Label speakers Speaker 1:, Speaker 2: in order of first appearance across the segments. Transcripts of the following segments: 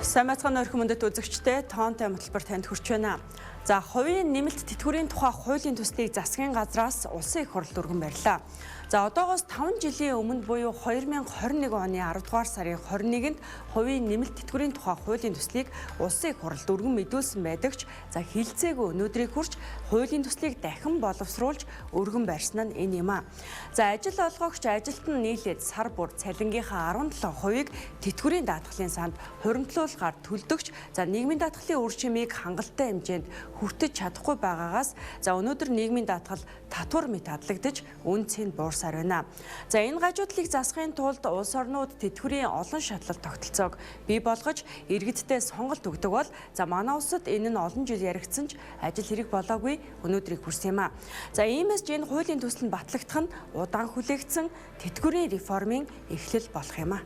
Speaker 1: Сайн мэцхан өрхөн мөндөд үзэгчтэй тоонтой хөтөлбөр танд хүрч байна. За, хувийн нэмэлт тэтгэврийн тухай хуулийн төслийг засгийн газраас улсын их хурл өргөн барьлаа. За, одоогоос 5 жилийн өмнө буюу 2021 оны 10 дугаар сарын 21-нд хувийн нэмэлт тэтгэврийн тухай хуулийн төслийг улсын их хуралд өргөн мэдүүлсэн байдагч за хилцээгүй өнөөдрийг хүрч хуулийн төслийг дахин боловсруулж өргөн барьсан нь энэ юм а. За, ажил олгогч ажилтан нийлээд сар бүр цалингийнхаа 17%-ийг тэтгэврийн даатгалын санд хуримтлуулгаар төлдөгч за нийгмийн даатгалын үр чимийг хангалттай хэмжээнд хүртэж чадахгүй байгаагаас за өнөөдөр нийгмийн даатгал татвар мэт хадлагдаж үнцийг буурсаар байна. За энэ гажуудлыг засахын тулд улс орнууд тэтгэврийн олон шатлал тогтолцоог бий болгож иргэдтэй сонголт өгдөг бол за манай улсад энэ нь олон жил яригдсан ч ажил хэрэг болоогүй өнөөдрийг хүрсэн юм а. За иймээс ч энэ хуулийн төсөл нь батлагдах нь удаан хүлээгдсэн тэтгэврийн реформын эхлэл болох юм а.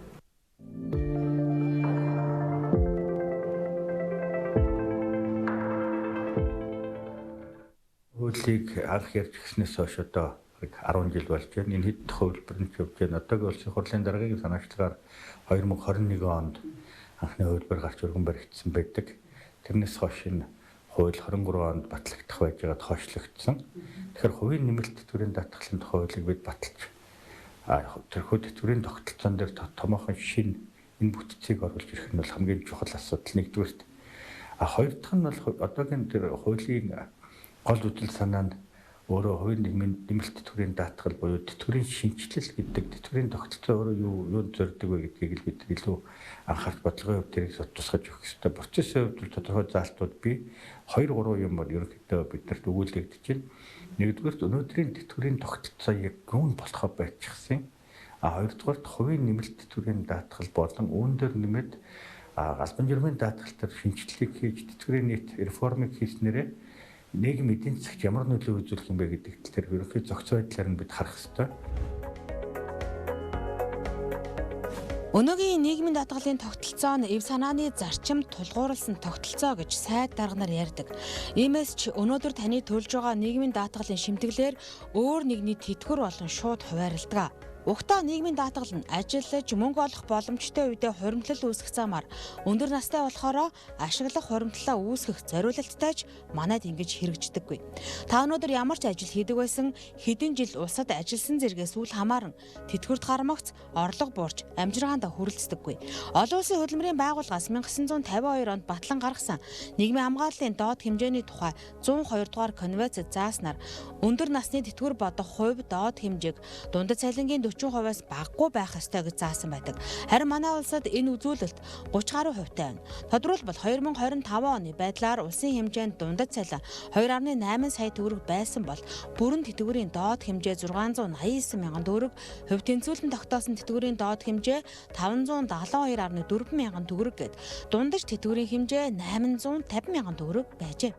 Speaker 2: Хуулийг анх ярьж гиснээс хойш одоо 10 жил болж байна. Энэ хэд хувилбар нь явж байна. Одоогийн улсын хурлын дараагийн санаачлагаар 2021 онд анхны хувилбар гарч өргөн баригдсан байдаг. Тэрнээс хойш энэ хууль 23 онд батлагдах байж байгаад хойшлогдсон. Тэгэхээр хувийн нэмэлт тэтгэврийн даатгалын хуулийг бид баталж тэрхүү тэтгэврийн тогтолцоон дээр томоохон шин энэ бүтцийг оруулж ирэх нь бол хамгийн чухал асуудал. Нэгдүгээрт хоёр дахь нь бол одоогийн тэр хуулийн гол үдэл санаа нь өөрөө хувийн нэмэлт тэтгэврийн даатгал буюу тэтгэврийн шинжилэл гэдэг тэтгэврийн тогтолцоо өөрөө юунд зорддог вэ гэдгийг л бид илүү анхаарч бодлогын хувьд тэрийг тусгаж өгөх хэрэгтэй. Процессын хувьд тодорхой заалтууд бий. 2-3 юм бол ерөнхийдөө биднэрт өгүүлэгдэж байна. Нэгдүгээрт өнөөдрийн тэтгэврийн тогтолцоо яг юунд болохоо байцчихсан. Хоёрдугаарт хувийн нэмэлт тэтгэврийн даатгал болон үүн дээр нэмээд албан журмын даатгалтаар шинжилгээг хийж тэтгэврийн нийт реформыг хийснээрээ нийгэм эдийн засагт ямар нөлөө үзүүлэх юм бэ гэдэг тал дээр ерөнхий зохиц байдлаар нь бид харах хэрэгтэй.
Speaker 3: Өнөөгийн нийгмийн даатгалын тогтолцоо нь эв санааны зарчимд тулгуурласан тогтолцоо гэж сайд дарганаар ярьдаг. Иймээс ч өнөөдөр таны төлж байгаа нийгмийн даатгалын шимтгэлээр өөр нэгний тэтгэвэр болон шууд хуваарлдаг. Угтаа нийгмийн даатгал нь ажиллаж мөнгө олох боломжтой үедээ хуримтлал үүсгэх замаар өндөр настай болохоор ашиглах хуримтлалаа үүсгэх зориулалттай ч манайд ингэж хэрэгждэггүй. Та өнөөдөр ямар ч ажил хийдэг байсан хэдэн жил улсад ажилласан зэргээс үл хамааран тэтгэврт гармагц орлого буурч амжиргаандаа хүрэлцдэггүй. Олон улсын хөдөлмөрийн байгууллагаас 1952 онд батлан гаргасан нийгмийн хамгааллын доод хэмжээний тухай 102 дугаар конвенцэд зааснаар өндөр насны тэтгэвэр бодох хувь доод хэмжээг дундад цалингийн 40%-аас багагүй байх ёстой гэж заасан байдаг. Харин манай улсад энэ үзүүлэлт 30 гаруй хувьтай байна. Тодорхойлбол 2025 оны байдлаар улсын хэмжээнд дундад цалин 2.8 сая төгрөг байсан бол бүрэн тэтгэврийн доод хэмжээ 689 мянган төгрөг, хувь тэнцвүүлэн тогтоосон тэтгэврийн доод хэмжээ 572.4 мянган төгрөг гэд дундаж тэтгэврийн хэмжээ 850 мянган төгрөг байжээ.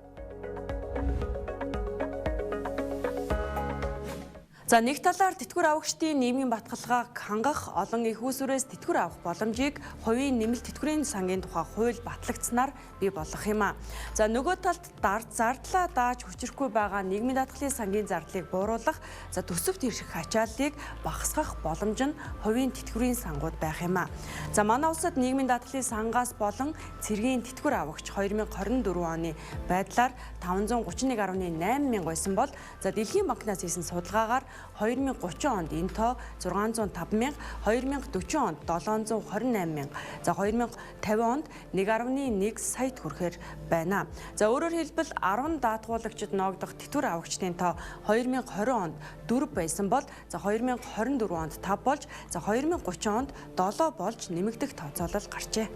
Speaker 1: За нэг талаар тэтгэвэр авагчдын нийгмийн баталгааг хангах олон их усүрээс тэтгэвэр авах боломжийг хувийн нэмэлт тэтгэврийн сангийн тухай хууль батлагдсанаар бий болох юм а. За нөгөө талд зардлаа дааж хүчрэхгүй байгаа нийгмийн даатгалын сангийн зардлыг бууруулах за төсөвт ирэх ачааллыг багасгах боломж нь хувийн тэтгэврийн сангууд байх юм а. За манай улсад нийгмийн даатгалын сангаас болон цэргийн тэтгэвэр авагч 2024 оны байдлаар 531.8 мянга байсан бол за Дэлхийн банкнаас хийсэн судалгаагаар 2030 онд энэ тоо 605 мянга, 2040 онд 728 мянга, за 2050 онд 1.1 саяд хүрэхээр байна. За өөрөөр хэлбэл 10 даатгуулагчид ногдох тэтгэвэр авагчдын тоо 2020 онд 4 байсан бол за 2024 онд 5 болж за 2030 онд 7 болж нэмэгдэх тооцоолол гарчээ.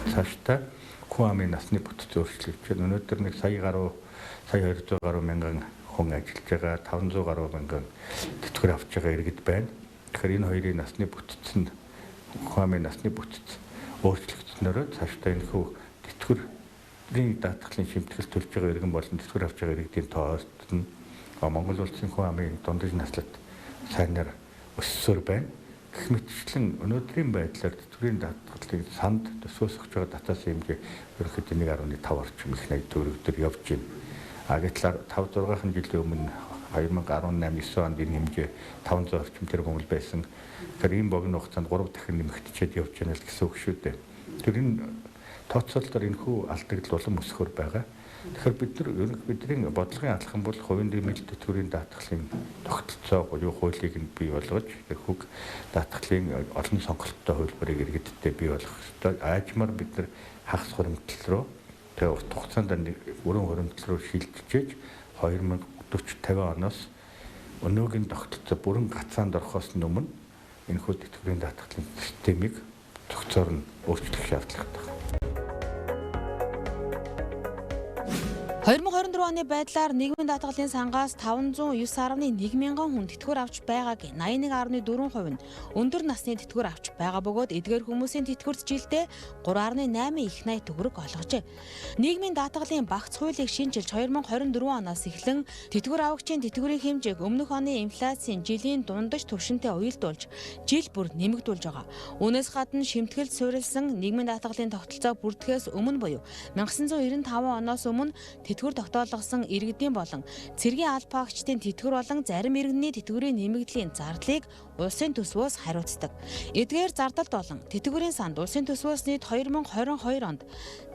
Speaker 2: Цаашдаа хүн амын насны бүтэц өөрчлөгдөж байна. Өнөөдөр нэг сая 200 гаруй мянган хүн ажиллаж байгаа, 500 гаруй мянган тэтгэвэр авч байгаа иргэд байна. Тэгэхээр энэ хоёрын насны бүтэц нь хүн амын насны бүтэц өөрчлөгдснөөрөө цаашдаа энэ хүү тэтгэврийн даатгалын шимтгэл төлж байгаа иргэн болон тэтгэвэр авч байгаа иргэдийн тоо нь Монгол улсын хүн амын дундаж наслалт сайнаар өссөөр байна. Гэх мэтчлэн өнөөдрийн байдлаар тэтгэврийн даатгалыг санд төсөөлсөж байгаа татаас хэмжээ ерөнхийдөө 1.5 орчим их найд төгрөгдөр явж байна. Гэтэл 5-6 жилийн өмнө 2018-9 онд энэ хэмжээ 500 орчим тэрбум байсан. Тэгэхээр ийм богино хугацаанд 3 дахин нэмэгдчихэд явж байна л гэсэн үг шүү дээ. Тэр энэ тооцоололтоор энэхүү алдагдал улам өсөхөр байгаа. Тэгэхээр бидний бодлогын алхам бол хувийн нэмэлт тэтгэврийн даатгалын тогтолцоо буюу хуулийг нь бий болгож хүүг даатгалын олон сонголттой хөлбөрийг иргэдтэй бий болгох ёстой. Аажмаар бид нар хагас хуримтлал руу тэгээ урт хугацаанд өрөн хуримтлал руу шилжиж 2040-50 оноос өнөөгийн тогтолцоо бүрэн гацаанд орохоос өмнө энэхүү тэтгэврийн даатгалын системийг зохицоор нь өөрчлөх шаардлагатай.
Speaker 3: 2024 оны байдлаар нийгмийн даатгалын сангаас 509.1 мянган хүн тэтгэвэр авч байгааг 81.4% нь өндөр насны тэтгэвэр авч байгаа бөгөөд эдгээр хүмүүсийн тэтгэвэрт жилдээ 3.8 их найт төгрөг олгожээ. Нийгмийн даатгалын багц хуулийг шинжилж 2024 оноос эхлэн тэтгэвэр авагчийн тэтгэврийн хэмжээг өмнөх оны инфляцийн жилийн дундаж түвшинтэй уялдуулж жил бүр нэмэгдүүлж байгаа. Үүнээс гадна шимтгэлд суурилсан нийгмийн даатгалын тогтолцоо бүрдэхээс өмнө буюу 1995 оноос өмнө тэтгэвэр тогтоолгосон иргэдийн болон цэргийн алба агчдын тэтгэвэр болон зарим иргэдний тэтгэврийн нэмэгдлийн зардлыг улсын төсвөөс хариуцдаг. Эдгээр зардалд болон тэтгэврийн санд улсын төсвөөс нийт 2022 онд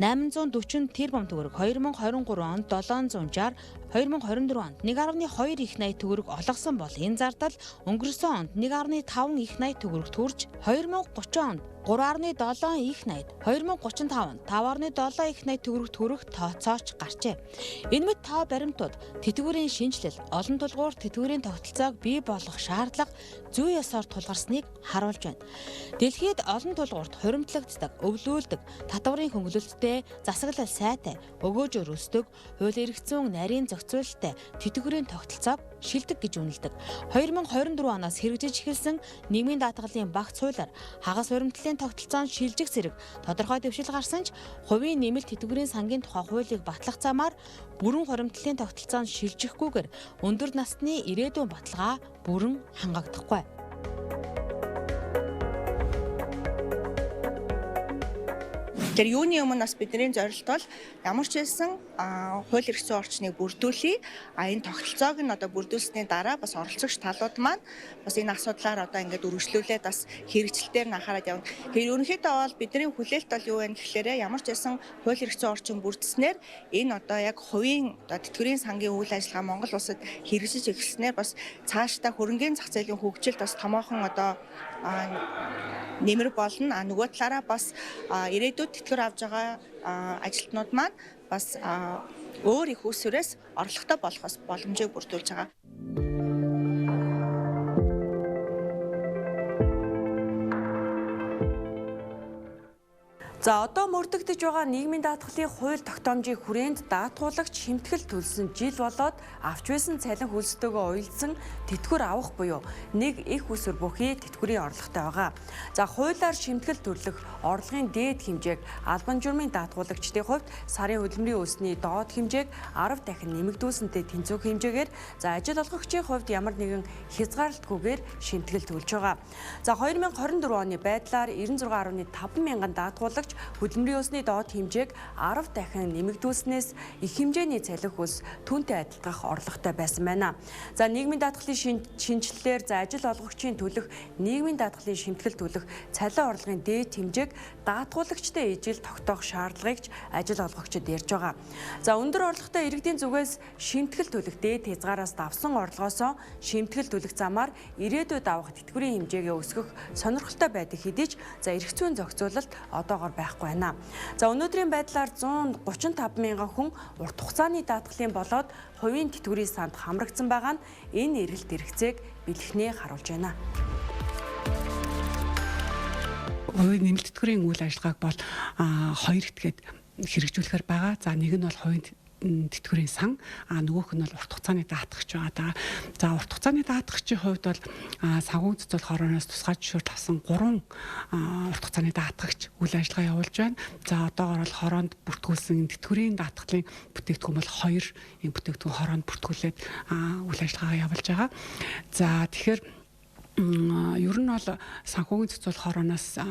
Speaker 3: 840 тэрбум төгрөг, 2023 онд 760, 2024 онд 1.2 их найт төгрөг олгосон бол энэ зардал өнгөрсөн онд 1.5 их найт төгрөг төрж 2030 онд 3.7 их найт, 2035 онд 5.7 их найт төгрөг төрөх тооцооч гарчээ. Энэ мэт тоо баримтууд тэтгэврийн шинжилэл, олон тулгуур тэтгэврийн тогтолцоог бий болгох шаардлага зүй ёсоор тулгарсныг харуулж байна. Дэлхийд олон тулгуурт хуримтлагддаг, өвлүүлдэг, татварын хөнгөлөлттэй, засаглал сайтай, өгөөжөөр өсдөг, хууль эрх зүйн нарийн зохицуулалттай тэтгэврийн тогтолцоог шилдэг гэж үнэлдэг. 2024 оноос хэрэгжиж эхэлсэн нийгмийн даатгалын багц хуулиар хагас хуримтлалын тогтолцоонд шилжих зэрэг тодорхой дэвшил гарсан ч хувийн нэмэлт тэтгэврийн сангийн тухай хуулийг батлах замаар бүрэн хуримтлалын тогтолцоонд шилжихгүйгээр өндөр насны ирээдүйн баталгаа бүрэн хангаагдахгүй.
Speaker 4: Тэр юуны өмнө бас бидний зорилт бол ямар ч хэлсэн хууль эрх зүйн орчныг бүрдүүлье. Энэ тогтолцоог нь одоо бүрдүүлсэний дараа бас оролцогч талууд маань бас энэ асуудлаар одоо ингээд үргэлжлүүлээд бас хэрэгжилтээр нь анхаарал явна. Тэгэхээр ерөнхийдөө бол бидний хүлээлт бол юу вэ гэхээр ямар ч хэлсэн хууль эрх зүйн орчин бүрдснээр энэ одоо яг хувийн одоо тэтгэврийн сангийн үйл ажиллагаа Монгол улсад хэрэгжиж эхэлснээр бас цаашдаа хөрөнгөний зах зээлийн хөгжилд бас томоохон одоо нэмэр болно. Нөгөө талаараа бас ирээдүйд тэтгэвэр авж байгаа ажилтнууд маань бас өөр их усүрээс орлоготой болохоос боломжийг бүрдүүлж байгаа.
Speaker 1: За одоо мөрдөгдөж байгаа нийгмийн даатгалын хууль тогтоомжийн хүрээнд даатгуулагч шимтгэл төлсөн жил болоод авч байсан цалин хөлсдөгөө уялдсан тэтгэвэр авах буюу нэг их усүр бүхий тэтгэврийн орлоготой байгаа. За хуулиар шимтгэл төрлөх орлогын дээд хэмжээг албан журмын даатгуулагчдын хувьд сарын хөдөлмөрийн өсний доод хэмжээг 10 дахин нэмэгдүүлсэнтэй тэнцвэх хэмжээгээр за ажил олгогчийн хувьд ямар нэгэн хязгаарлалтгүйгээр шимтгэл төлж байгаа. За 2024 оны байдлаар 96.5 мянган даатгуулагч хөдөлмөрийн өсний доод хэмжээг 10 дахин нэмэгдүүлснээс их хэмжээний цалин хөлс түүнтэй адилдах орлоготой байсан байна. За нийгмийн даатгалын шинжилэлээр за ажил олгогчийн төлөх нийгмийн даатгалын шимтгэл төлөх цалин орлогын дээд хэмжээг даатгуулагчтай ижил тогтоох шаардлагыг ажил олгогчид ярьж байгаа. За өндөр орлоготой иргэдийн зүгээс шимтгэл төлөх дээд хязгаараас давсан орлогоосоо шимтгэл төлөх замаар ирээдүйд авах тэтгэврийн хэмжээгээ өсгөх сонирхолтой байдаг хэдий ч за эрх зүйн зохицуулалт одоогоор байхгүй байна. За өнөөдрийн байдлаар 135 мянган хүн урт хугацааны даатгалын болоод хувийн тэтгэврийн санд хамрагдсан байгаа нь энэ эргэлт хэрэгцээг бэлэхнээ харуулж байна.
Speaker 5: Хувийн нэмэлт тэтгэврийн үйл ажиллагааг бол хоёр этгээд хэрэгжүүлэхээр байгаа. За нэг нь бол хувийн тэтгэврийн сан, нөгөөх нь бол урт хугацааны даатгагч байгаа. За урт хугацааны даатгагчийн хувьд бол санхүү цэцэл хорооноос тусгай зөвшөөрөлт авсан 3 урт хугацааны даатгагч үйл ажиллагаа явуулж байна. За одоогоор бол хороонд бүртгүүлсэн тэтгэврийн даатгалын бүтээгдэхүүн бол 2 энэ бүтээгдэхүүн хороонд бүртгүүлээд үйл ажиллагаа явуулж байгаа. За тэгэхээр ер нь бол санхүүгийн цэцүүлэх хорооноос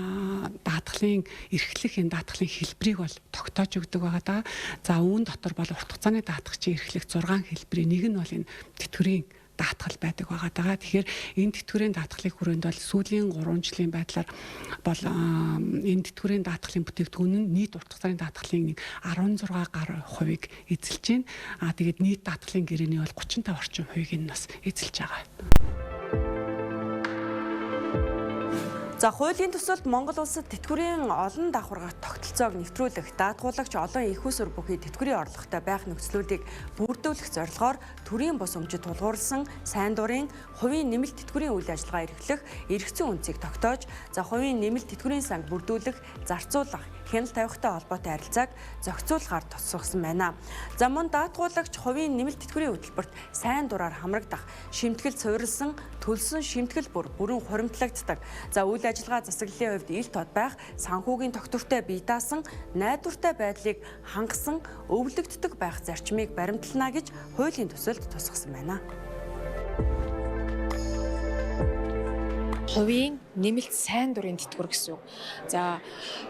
Speaker 5: даатгалын эрхлэх энэ даатгалын хэлбэрийг бол тогтоож өгдөг байгаа даа. За үүн дотор бол урт хугацааны даатгагчийн эрхлэх 6 хэлбэрийн нэг нь бол энэ тэтгэврийн даатгал байдаг байгаа даа. Тэгэхээр энэ тэтгэврийн даатгалын хүрээнд бол сүүлийн 3 жилийн байдлаар бол энэ тэтгэврийн даатгалын бүтээгдэхүүн нь нийт урт хугацааны даатгалын 16 гаруй хувийг эзэлж байна. Тэгээд нийт даатгалын гэрээний бол 35 орчим хувийг нь бас эзэлж байгаа.
Speaker 1: За хуулийн төсөлд Монгол улсад тэтгэврийн олон давхаргах тогтолцоог нэвтрүүлэх, даатгуулагч олон их усүр бүхий тэтгэврийн орлоготой байх нөхцлүүдийг бүрдүүлэх зорилгоор төрийн бус өмчөд тулгуурласан сайн дурын хувийн нэмэлт тэтгэврийн үйл ажиллагаа эрхлэх эрх зүйн үнцийг тогтоож, за хувийн нэмэлт тэтгэврийн санг бүрдүүлэх, зарцуулах, хяналт тавихтай холбоотой харилцааг зохицуулахаар тусгасан байна. За мөн даатгуулагч хувийн нэмэлт тэтгэврийн хөтөлбөрт сайн дураар хамрагдах, шимтгэл суурилсан, төлсөн шимтгэл бүрэн хуримтлагддаг. За үйл ажиллагаа засаглалын хувьд ил тод байх, санхүүгийн тогтвортой бие даасан, найдвартай байдлыг хангасан, өвлөгддөг байх зарчмыг баримтлана гэж хуулийн төсөлд тусгасан байна.
Speaker 6: Хувийн нэмэлт сайн дурын тэтгэвэр гэсэн үг. За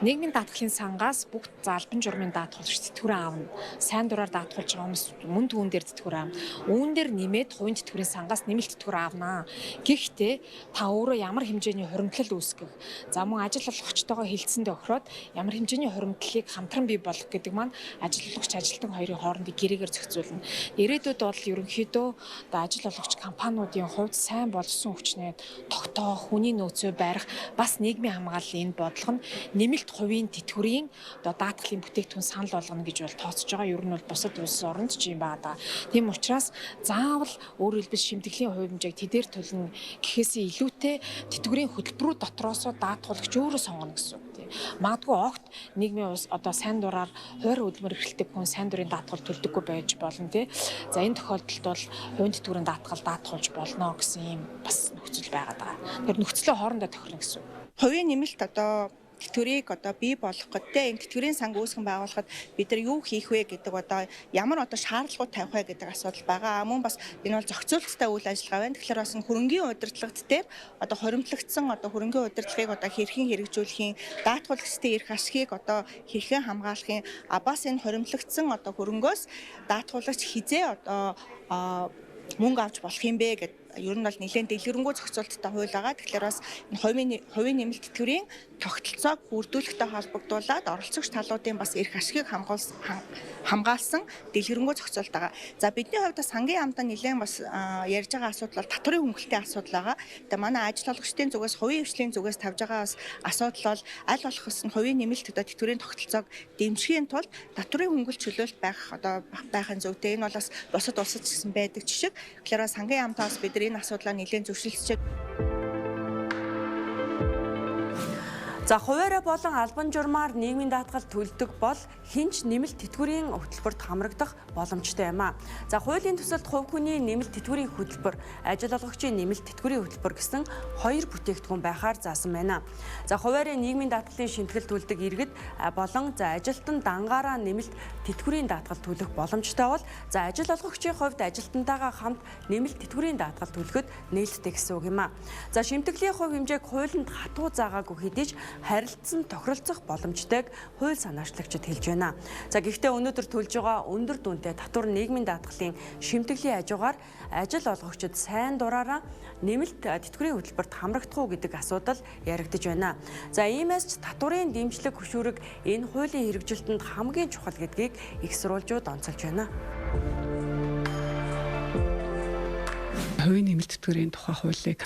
Speaker 6: нийгмийн даатгалын сангаас бүгд албан журмын даатгуулагч тэтгэврээ аавна. Сайн дураар даатгуулж байгаа хүмүүс мөн түүн дээр тэтгэвэр аавна. Үүн дээр нэмээд хувийн тэтгэврийн сангаас нэмэлт тэтгэвэр аавна. Гэхдээ та өөрөө ямар хэмжээний хуримтлал үүсгэх, за мөн ажил олгогчтойгоо хилцэн тохироод ямар хэмжээний хуримтлалыг хамтран бий болгох гэдэг маань ажил олгогч ажилтан хоёрын хоорондын гэрээгээр зохицуулна. Ирээдүйд бол ерөнхийдөө ажил олгогч компаниудын хувьд сайн болсон хүчнээ тогтоох, хүний нөөцөө барих, бас нийгмийн хамгааллын бодлого нь нэмэлт хувийн тэтгэврийн даатгалын бүтээгдэхүүн санал болгоно гэж бол тооцож байгаа. Ер нь бол бусад улс оронд ч юм байна. Тийм учраас заавал өөрөөр хэлбэл шимтгэлийн хувь хэмжээг тэдээр төлнө гэхээсээ илүүтэй тэтгэврийн хөтөлбөрүүд дотроосоо даатгуулагч өөрөө сонгоно гэсэн үг. Магадгүй огт нийгмийн улс сайн дураар хойр хөдөлмөр эрхэлдэг хүн сайн дурын даатгал төлдөггүй байж болно тий. За энэ тохиолдолд бол хувийн тэтгэврийн даатгал даатгуулж болно гэсэн юм бас нөхцөл байгаад байгаа. Тэгэхээр нөхцөлөө хоорондоо тохирно гэсэн үг.
Speaker 4: Хувийн нэмэлт тэтгэврийг бий болгоход энэ тэтгэврийн санг үүсгэн байгуулахад бид нар юу хийх вэ гэдэг ямар шаардлагууд тавих вэ гэдэг асуудал байгаа. Мөн бас энэ бол зохицуулалттай үйл ажиллагаа байна. Тэгэхээр бас хөрөнгийн удирдлагт дээр хуримтлагдсан хөрөнгийн удирдлагыг хэрхэн хэрэгжүүлэхийн, даатгуулагчдын эрх ашгийг хэрхэн хамгаалахын, бас энэ хуримтлагдсан хөрөнгөөс даатгуулагч хизээ мөнгө авч болох юм бэ гэдэг ер нь бол нэлээд дэлгэрэнгүй зохицуулттай хууль байгаа. Тэгэхээр бас энэ хувийн нэмэлт тэтгэврийн тогтолцоог бүрдүүлэхтэй холбогдуулаад оролцогч талуудын бас эрх ашгийг хамгаалсан дэлгэрэнгүй зохицуулт байгаа. За бидний хувьд сангийн яамтай нэлээд бас ярьж байгаа асуудал бол татврын хөнгөлтийн асуудал байгаа. Тэгээ манай ажил олгогчдын зүгээс хувийн хвшлийн зүгээс тавьж байгаа бас асуудал бол аль болох нь хувийн нэмэлт тэтгэврийн тогтолцоог дэмжихийн тулд татврын хөнгөлт чөлөөлт байхын зөвтэй. Энэ бол бас бусад улсад ч гэсэн байдаг жишээ. Тэгэхээр сангийн яамтаас бид энэ асуудлаа нэлээд зөвшөөрлөж.
Speaker 1: За хуваарай болон албан журмаар нийгмийн даатгал төлдөг бол хинч нэмэлт тэтгэврийн хөтөлбөрт хамрагдах боломжтой юм а. За хуулийн төсөлд хувь хүний нэмэлт тэтгэврийн хөтөлбөр, ажил олгогчийн нэмэлт тэтгэврийн хөтөлбөр гэсэн хоёр бүтээгдэхүүн байхаар заасан байна. За хуваарай нийгмийн даатгалын шимтгэл төлдөг иргэд болон ажилтан дангаараа нэмэлт тэтгэврийн даатгал төлөх боломжтой бол ажил олгогчийн хувьд ажилтнтайгаа хамт нэмэлт тэтгэврийн даатгал төлөхөд нээлттэй гэсэн үг юм а. За шимтгэлийн хувь хэмжээг хуулинд хатуу заагаагүй хэдий ч харилцан тохиролцох боломжтойг хууль санаачлагчид хэлж байна. За гэхдээ өнөөдөр төлж байгаа өндөр дүнтэй татвар нийгмийн даатгалын шимтгэлийн хажуугаар ажил олгогчид сайн дураараа нэмэлт тэтгэврийн хөтөлбөрт хамрагдах уу гэдэг асуудал яригдж байна. За иймээс ч татварын дэмжлэг хөшүүрэг энэ хуулийн хэрэгжилтэнд хамгийн чухал гэдгийг их сурвалжууд онцолж байна.
Speaker 5: Хувийн нэмэлт тэтгэврийн тухай хуулийг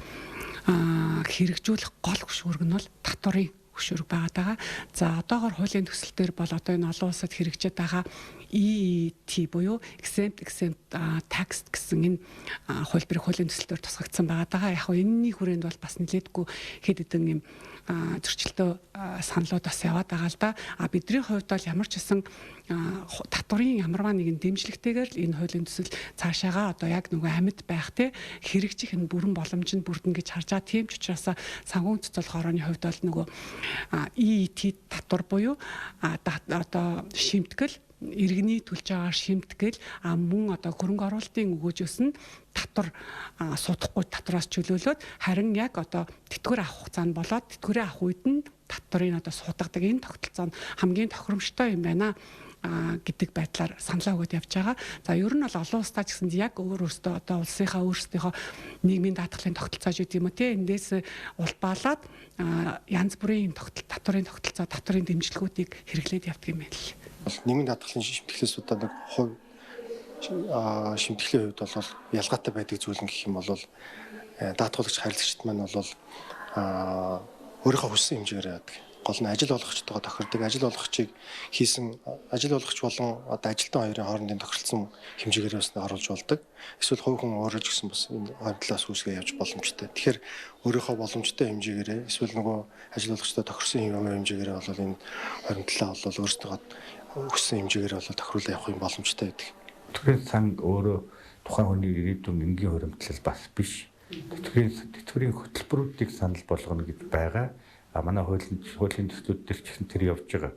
Speaker 5: хэрэгжүүлэх гол хөшүүрэг нь бол татварын хөшүүрэг байгаа. За одоогоор хуулийн төсөл дээр бол энэ олон улсад хэрэгжиж байгаа EET буюу exempt tax гэсэн энэ хуулбарыг хуулийн төсөл дээр тусгагдсан байгаа. Яг нь энэний хүрээнд бол бас нэлээдгүй хэд хэдэн юм зөрчилтөө саналууд бас яваад байгаа л да. Бидний хувьд бол ямар ч гэсэн татварын ямарваа нэгэн дэмжлэгтэйгээр л энэ хуулийн төсөл цаашаага яг нөгөө амьд байх те хэрэгжих энэ бүрэн боломж нь бүрдэн гэж харж байгаа. Тийм ч учраас санхүүгийн цэцүүлэх хорооны хувьд бол нөгөө EET татвар буюу шимтгэл иргэний төлж байгаа шимтгэл мөн одоо хөрөнгө оруулалтын өгөөжөөс нь татвар судахгүй татвараас чөлөөлөөд харин яг одоо тэтгэвэр авах хугацаанд болоод тэтгэврээ авах үед нь татврыг одоо суудадаг энэ тогтолцоо нь хамгийн тохиромжтой юм байна гэдэг байдлаар саналаа өгöd явж байгаа. За ер нь бол олон улстай ч гэсэн яг өөрөөсөө одоо улсынхаа өөрсдийнхөө нийгмийн даатгалын тогтолцоож үт юм уу те эндээс улбаалаад янз бүрийн татварын тогтолцоо, татварын дэмжлэгүүдийг хэрэглээд явдаг юм байна л.
Speaker 7: Нийгмийн даатгалын шимтгэлээс удаа нэг хувь шимтгэлийн хувьд бол ялгаатай байдаг зүйл нь гэх юм бол даатгуулагч харилцагчид маань бол өөрийнхөө хүссэн хэмжээгээр яадаг. Гол нь ажил олгогчтойгоо тохирдог. Ажил олгогчийг хийсэн ажил олгогч болон одоо ажилтан хоёрын хоорондын тохиролцсон хэмжээгээр бас оруулж болдог. Эсвэл хувь хүн өөрөө ч гэсэн бас энэ хавьтлаас үүсгээ явж боломжтой. Тэгэхээр өөрийнхөө боломжтой хэмжээгээр эсвэл нөгөө ажил олгогчтой тохирсон хэмжээгээр бол энэ хоригдлаа бол өөрсдөө хүссэн хэмжээгээр бол тохируулаад явах юм боломжтой байдаг.
Speaker 2: Тэтгэврийн сан өөрөө тухайн хүний ирээдүйн энгийн хуримтлал бас биш. Тэтгэврийн хөтөлбөрүүдийг санал болгоно гэж байгаа. Манай хуулийн төслүүд дээр ч гэсэн тэр явж байгаа.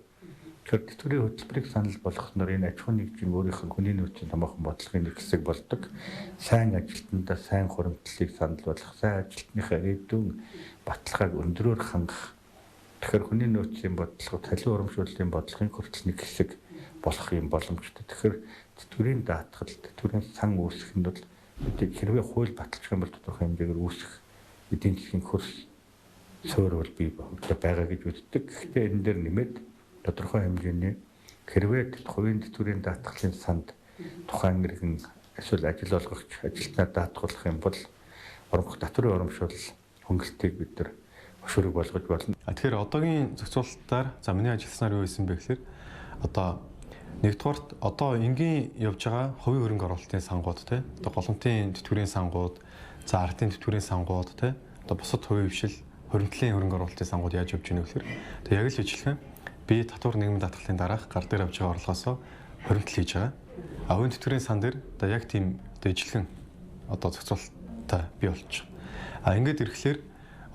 Speaker 2: Тэгэхээр тэтгэврийн хөтөлбөрийг санал болгохноор энэ аж ахуйн нэгжийн өөрийнх нь хүний нөөцийн томоохон бодлогын нэг хэсэг болдог. Сайн ажилтнаа сайн хуримтлалыг санал болгох, сайн ажилтныхаа ирээдүйн баталгааг өндөрөөр хангах. Тэгэхээр хүний нөөцийн бодлого, цалин урамшууллын бодлогын хүртэл нэг хэсэг болох юм боломжтой. Тэгэхээр тэтгэврийн даатгал, тэтгэврийн сан үүсгэх нь бол хэрвээ хууль баталчих юм бол тодорхой хэмжээгээр үүсэх эдийн засгийн хөрс суурь бол бий байгаа гэж үздэг. Гэхдээ энэ дээр нэмээд тодорхой хэмжээний хэрвээ хувийн тэтгэврийн даатгалын санд тухайн иргэн эсвэл ажил олгогч ажилтнаа даатгуулах юм бол татварын урамшуул хөнгөлтийг бид нар хөшүүрэг болгож болно.
Speaker 8: Тэгэхээр одоогийн зохицуулалтаар за миний ажилласнаар юу байсан бэ гэхээр одоо нэгдүгээрт одоо энгийн явж байгаа хувийн хөрөнгө оруулалтын сангууд те одоо голомтын тэтгэврийн сангууд, за ардын тэтгэврийн сангууд те одоо бусад хувийн хвшил хөрөнгөлийн хөрөнгө оруулалтын сангууд яаж явж байна вэ гэхээр тэг яг л ижилхэн би татвар нийгмийн даатгалын дараах гар дээр авж байгаа орлогоосоо хоригдл хийж байгаа. Хувийн тэтгэврийн сан дээр одоо яг тийм одоо ижилхэн одоо зохицуулалттай бий болж байгаа. Ингээд ирэхлээр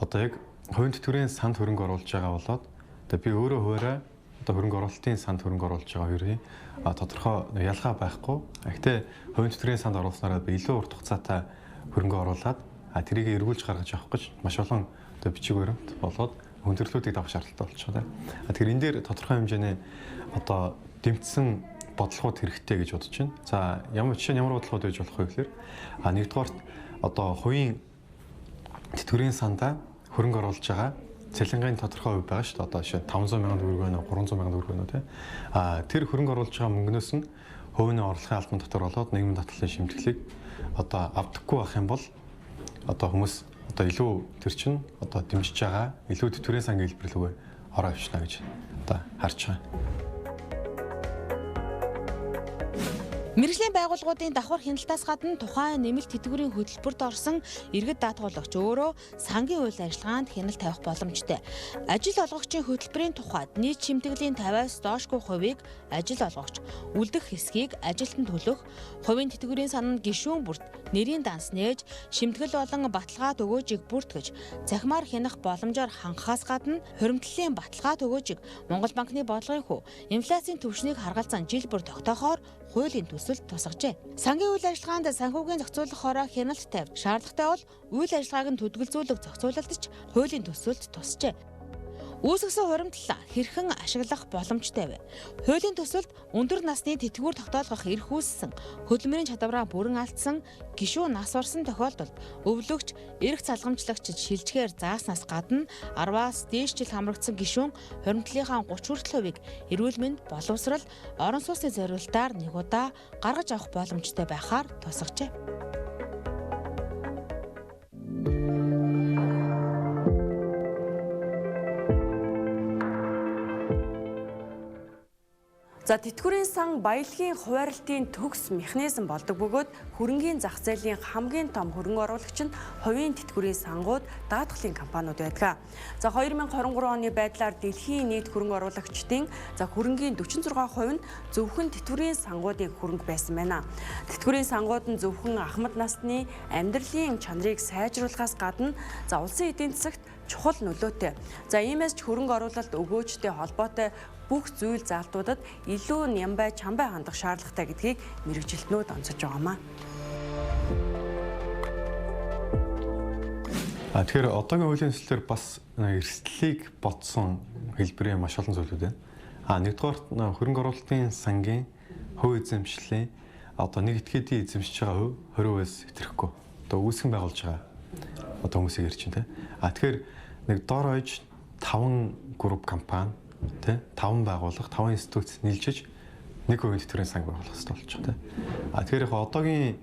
Speaker 8: одоо яг хувийн тэтгэврийн санд хөрөнгө оруулж байгаа болоод одоо би өөрөө хуваараа одоо хөрөнгө оруулалтын санд хөрөнгө оруулж байгаа хоёрын тодорхой ялгаа байхгүй. Гэхдээ хувийн тэтгэврийн санд оруулснараа би илүү урт хугацаатай хөрөнгө оруулаад тэрийг эргүүлж гаргаж авах гэж маш олон одоо бичиг баримт болоод хүндрэлүүдийг давах шаардлагатай болчихоо. Тэгэхээр энэ дээр тодорхой хэмжээний одоо дэмжсэн бодлогууд хэрэгтэй гэж бодож байна. За ямар бодлогууд байж болох вэ гэхээр нэгдүгээрт одоо хувийн тэтгэврийн сандаа хөрөнгө оруулж байгаа цалингийн тодорхой хувь байгаа шүү дээ. Одоо жишээ 500 сая төгрөг байна уу, 300 сая төгрөг байна уу те. Тэр хөрөнгө оруулж байгаа мөнгнөөс нь хувийн орлогын албан дотор болоод нийгмийн даатгалын шимтгэлийг одоо авдаггүй байх юм бол одоо хүмүүс одоо илүү тэр чинь одоо дэмжиж байгаа илүү тэтгэврийн сангийн хэлбэр рүү ороо авчна гэж одоо харж байгаа.
Speaker 3: Мэргэжлийн байгууллагуудын давхар хяналтаас гадна тухайн нэмэлт тэтгэврийн хөтөлбөрт орсон иргэд даатгуулагч өөрөө сангийн үйл ажиллагаанд хяналт тавих боломжтой. Ажил олгогчийн хөтөлбөрийн тухайд нийт шимтгэлийн 50-аас доошгүй хувийг ажил олгогч, үлдэх хэсгийг ажилтанд төлөх, хувийн тэтгэврийн санд гишүүн бүрт нэрийн данс нээж, шимтгэл болон баталгаат өгөөжийг бүртгэж, цахимаар хянах боломжоор хангахаас гадна хуримтлалын баталгаат өгөөжийг Монгол банкны бодлогын хүү инфляцийн түвшнийг харгалзан жил бүр тогтоохоор хуулийн төсөлд тусгажээ. Сангийн үйл ажиллагаанд санхүүгийн зохицуулах хороо хяналт тавьж, шаардлагатай бол үйл ажиллагааг нь төдөлзүүлэх зохицуулалтч хуулийн төсөлд тусжээ. Үүсгэсэн хуримтлал хэрхэн ашиглах боломжтой вэ? Хуулийн төсөлд өндөр насны тэтгэвэр тогтоолгох эрх үүссэн, хөдөлмөрийн чадвараа бүрэн алдсан, гишүүн нас орсон тохиолдолд өвлөгч, эрх залгамжлагчид шилжгээр зааснаас гадна 10-аас дээш жил хамрагдсан гишүүн хуримтлалынхаа 30% эрүүл мэнд, боловсрал, орон сууцны зориулалтаар нэг удаа гаргаж авах боломжтой байхаар тусгажээ.
Speaker 1: За тэтгэврийн сан баялагын хуваарлтын төгс механизм болдог бөгөөд хөрөнгийн зах зээлийн хамгийн том хөрөнгө оруулагч нь хувийн тэтгэврийн сангууд, даатгалын компаниуд байдаг. За 2023 оны байдлаар дэлхийн нийт хөрөнгө оруулагчдын хөрөнгийн 46% нь зөвхөн тэтгэврийн сангуудын хөрөнгө байсан байна. Тэтгэврийн сангууд нь зөвхөн ахмад насны амьдралын чанарыг сайжруулахаас гадна улсын эдийн засагт чухал нөлөөтэй. За иймээс ч хөрөнгө оруулалт өгөөжтэй холбоотой бүх зүйл залтуудад илүү нямбай чамбай хандах шаардлагатай гэдгийг мэрэгжилтнүүд онцолж байгаамаа.
Speaker 8: Тэгэхээр одоогийн хуулийн төслөөр бас эрсдлийг бодсон хэлбэрийн маш олон зүйлүүд байна. Нэгдүгээр хөрөнгө оруулалтын сангийн хувь эзэмшлийн одоо нэг этгээдийн эзэмшиж байгаа хувь 20%-аас хэтрэхгүй. Одоо үүсгэн байгуулж байгаа одоо хүмүүсийг ярьж байна те. Тэгэхээр нэг доор хойж 5 групп компани те 5 байгууллага 5 институт нийлжиж 1% тэтгэврийн санг байгуулах хэрэгтэй болж байгаа те. Тэгэхээр яг одоогийн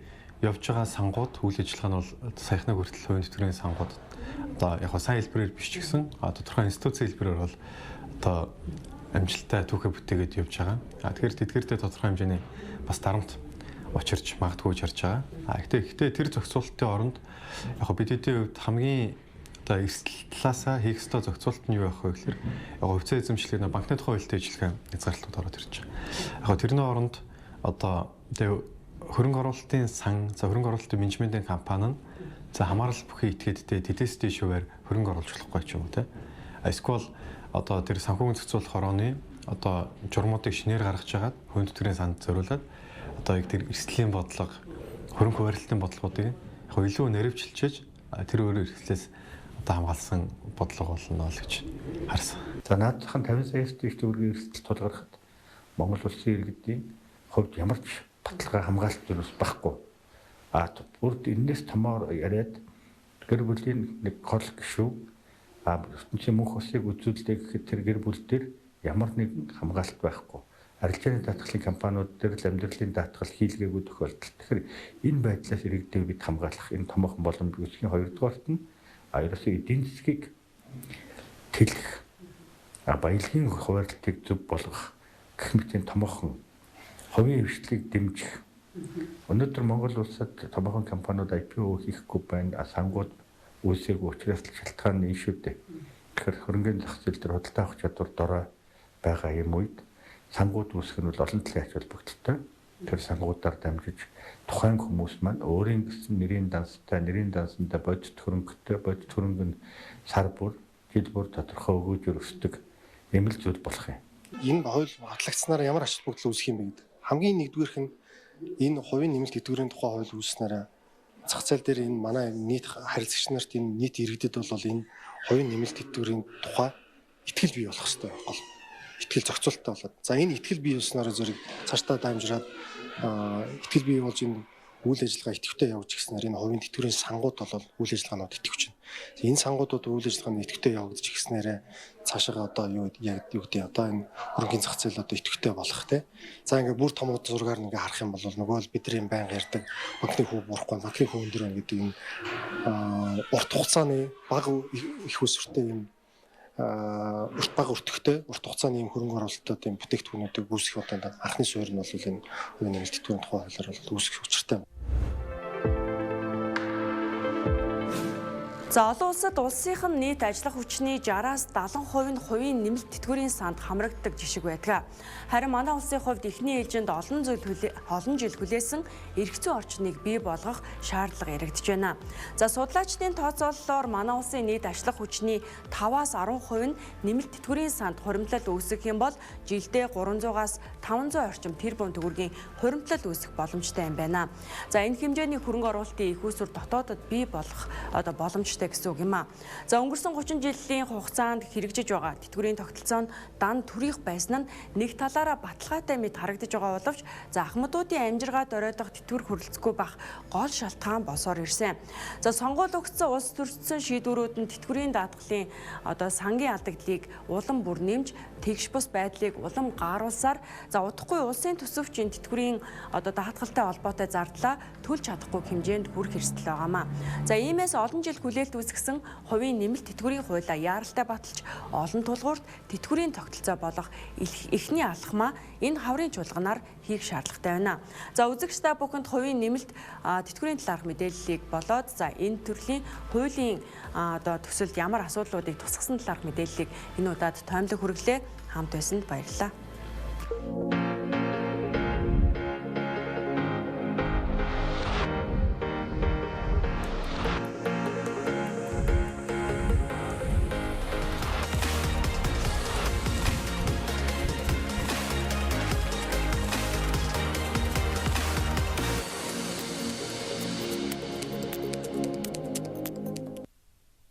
Speaker 8: явж байгаа сангууд үйл ажиллагаа нь бол саяхнаа хүртэл хувийн тэтгэврийн сангууд одоо яг сайн хэлбэрээр биш ч гэсэн тодорхой институцийн хэлбэрээр бол одоо амжилттай түүхээ бүтээгээд явж байгаа. Тэгэхээр тэдгээртэй тодорхой хэмжээний бас дарамт учирч магадгүй charж байгаа. Гэхдээ тэр зохицуулалтын оронд яг бид хэдийн хувьд хамгийн одоо эрсдэл талаасаа хийх ёстой зохицуулалт нь юу байх вэ гэхээр яг хувьцаа эзэмшлийг банкны тухай хөлтэй ажиллагаа хязгаарлалтууд ороод ирж байгаа. Яг тэрний оронд одоо хөрөнгө оруулалтын сан, за хөрөнгө оруулалтын менежментийн компани нь за хамаарал бүхий этгээдтэй тэдээс дэшүүгээр хөрөнгө оруулж болохгүй ч юм уу те. Эсвэл одоо тэр санхүүгийн зохицуулах орооны одоо журмуудыг шинээр гаргаж хагаад хувийн тэтгэврийн санд зориулаад одоо яг тэр эрсдлийн бодлого, хөрөнгө хуваарлтын бодлогуудыг яг илүү нэрвчилчээж тэр өөрөөр эрсдлээс одоо хамгаалсан бодлого болно л гэж харсан.
Speaker 2: За наадхан 50 саяас дээш төгрөгийн эрсдэл тулгархад Монгол улсын иргэдийн хувьд ямар ч баталгаа хамгаалалт зүйлс байхгүй. Бүр энэс томоор яриад гэр бүлийн нэг гол гишүү ертөнцийн мөнх усыг үзүүлдэг гэхэд тэр гэр бүл дээр ямар нэгэн хамгаалалт байхгүй. Арилжааны даатгалын компаниуд дээр л амьдралын даатгал хийлгээгүй тохиолдол. Тэгэхээр энэ байдлаас иргэдийг бид хамгаалах энэ томоохон боломж үүсгийн хоёрдугаарт нь ерөөсөө эдийн засгийг тэлэх баялагын хуваарлтыг зөв болгох гэх мэт томоохон хувийн хвшлийг дэмжих. Өнөөдөр Монгол улсад томоохон компаниуд IPO хийхгүй байна. Сангууд үүсээгүй учраас шалтгаан нь шүү дээ. Тэгэхээр хөрөнгөний зах зээл дээр худалдаа авах чадвар дорой байгаа юм үед сангууд үүсгэх нь бол олон талын ач холбогдолтой. Тэр сангуудаар дамжиж тухайн хүмүүс маань өөрийн гэсэн нэрийн данстай бодит хөрөнгө нь сар бүр жил бүр тодорхой өгөөжөөр өсдөг юм л зүйл болох юм.
Speaker 7: Энэ хууль батлагдсанаар ямар ач холбогдол үүсэх юм бэ гэдэг. Хамгийн нэгдүгээрх нь энэ хувийн нэмэлт тэтгэврийн тухай хууль үүснээр зах зээл дээр энэ манай нийт харилцагч нарт энэ нийт иргэдэд бол энэ хувийн нэмэлт тэтгэврийн тухай итгэл бий болох хэрэгтэй гол. Итгэл зохицуулалттай болоод. За энэ итгэл бий болсноор зэрэг цаашдаа дамжираад итгэл бий болж энэ үйл ажиллагаа идэвхтэй явж гиснээр энэ хувийн тэтгэврийн сангууд бол үйл ажиллагаанууд идэвхж байна. Энэ сангуудад үйл ажиллагааны идэвхтэй явагдаж гиснээр цаашаа одоо юу гэдэг одоо энэ хөрөнгөний зах зээл одоо идэвхтэй болох те. За ингээ бүр том зургаар ингээ харах юм бол нөгөө л бидний байнга ярьдаг банкны хүү бурахгүй, банкны хүү өндөр байна гэдэг энэ урт хугацааны бага их өсвөртэй юм урт бага өртөгтэй урт хугацааны юм хөрөнгө оруулалтад юм бүтээгдэхүүнүүдийг үүсгэх одоо анхны суурь нь бол энэ хувийн нэмэлт тэтгэврийн тухай хуулиар бол үүсгэх учиртай.
Speaker 1: За олон улсад улсынх нь нийт ажиллах хүчний 60-аас 70% нь хувийн нэмэлт тэтгэврийн санд хамрагддаг жишг байдаг. Харин манай улсын хувьд эхний ээлжинд олон жил хүлээсэн эрх зүйн орчныг бий болгох шаардлага яригдж байна. За судлаачдын тооцооллоор манай улсын нийт ажиллах хүчний 5-аас 10% нь нэмэлт тэтгэврийн санд хуримтлал үүсгэх юм бол жилдээ 300-аас 500 орчим тэрбум төгрөгийн хуримтлал үүсэх боломжтой юм байна. За энэ хэмжээний хөрөнгө оруулалтын их усүр дотоодод бий болох боломжтой гэсэн үг юм а. За өнгөрсөн 30 жилийн хугацаанд хэрэгжиж байгаа тэтгэврийн тогтолцоо нь дан төрийнх байсан нь нэг талаараа баталгаатай мэт харагдаж байгаа боловч за ахмадуудын амжиргаад оройтох тэтгэвэр хүрэлцэхгүй байх гол шалтгаан босоор ирсэн. За сонгуул өгсөн улс төрсөн шийдвэрүүд нь тэтгэврийн даатгалын сангийн алдагдлыг улам бүр нэмж тэгш бус байдлыг улам гааруулсаар за удахгүй улсын төсөвчийн тэтгэврийн даатгалтай холбоотой зардлаа төлж чадахгүй хэмжээнд хүрэх эрсдэл байгаамаа. За иймээс олон жил хүлээлт үүсгэсэн хувийн нэмэлт тэтгэврийн хуулиа яаралтай баталж олон тулгуурт тэтгэврийн тогтолцоо болох эхний алхмаа энэ хаврын чуулганаар хийх шаардлагатай байна. За үзэгч та бүхэнд хувийн нэмэлт тэтгэврийн талаарх мэдээллийг болоод за энэ төрлийн хуулийн төсөлд ямар асуудлуудыг тусгасан талаарх мэдээллийг энэ удаад тоомлог хүргэлээ. Хамт байсанд баярлалаа.